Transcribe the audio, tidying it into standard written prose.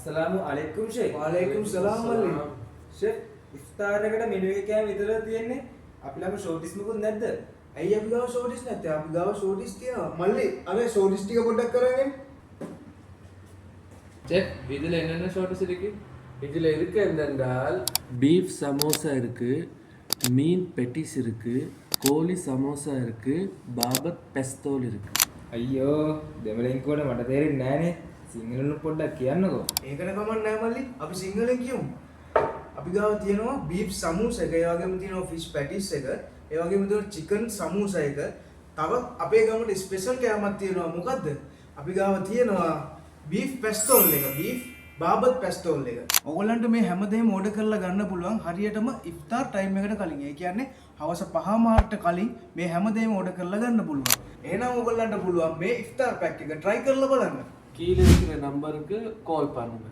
अस्सलामु अलैकुम शेख. वालेकुम सलाम मल्ली. शेख इफ्तार එකට මෙනු එක කෑම විතරද තියෙන්නේ? අපි ළඟ ෂෝටිස් මොකුත් නැද්ද? ඇයි අපි ගාව ෂෝටිස් නැත්තේ? අපි ගාව ෂෝටිස් තියෙනවා. මල්ලි අර ෂෝටිස් ටික පොඩ්ඩක් කරගෙන. செஃப் இதில் என்னென்ன ஷார்ட்ஸ் இருக்கு? இதில் இருக்கு என்னென்றால் பீஃப் சமோசா இருக்கு, மீன் பெட்டிஸ் இருக்கு, கோழி சமோசா இருக்கு, பாபத் பெஸ்தோல் இருக்கு. අයියෝ දෙමළෙන් කියවන මට තේරෙන්නේ නැහනේ. සිංහලෙන් පොඩ්ඩක් කියන්නකෝ. ඒකට කමක් නැහැ මල්ලි. අපි සිංහලෙන් කියමු. අපි ගාව තියෙනවා බීෆ් සමූසා එක, ඒ වගේම තියෙනවා ෆිෂ් පැටිස් එක, ඒ වගේම තියෙනවා චිකන් සමූසා එක. තවත් අපේ ගමට ස්පෙෂල් කෑමක් තියෙනවා. මොකද්ද? අපි ගාව තියෙනවා බීෆ් පැස්තෝල් එක, බීෆ් බාබත් පැස්තෝල් එක. ඕගොල්ලන්ට මේ හැමදේම ඕඩර් කරලා ගන්න පුළුවන් හරියටම ඉෆ්තාර් ටයිම් එකට කලින්. ඒ කියන්නේ හවස 5 මාර්ට කලින් මේ හැමදේම ඕඩර් කරලා ගන්න පුළුවන්. එහෙනම් ඕගොල්ලන්ට පුළුවන් මේ ඉෆ්තාර් පැක් එක try කරලා බලන්න. கீழே இருக்கிற நம்பருக்கு கால் பண்ணுங்க.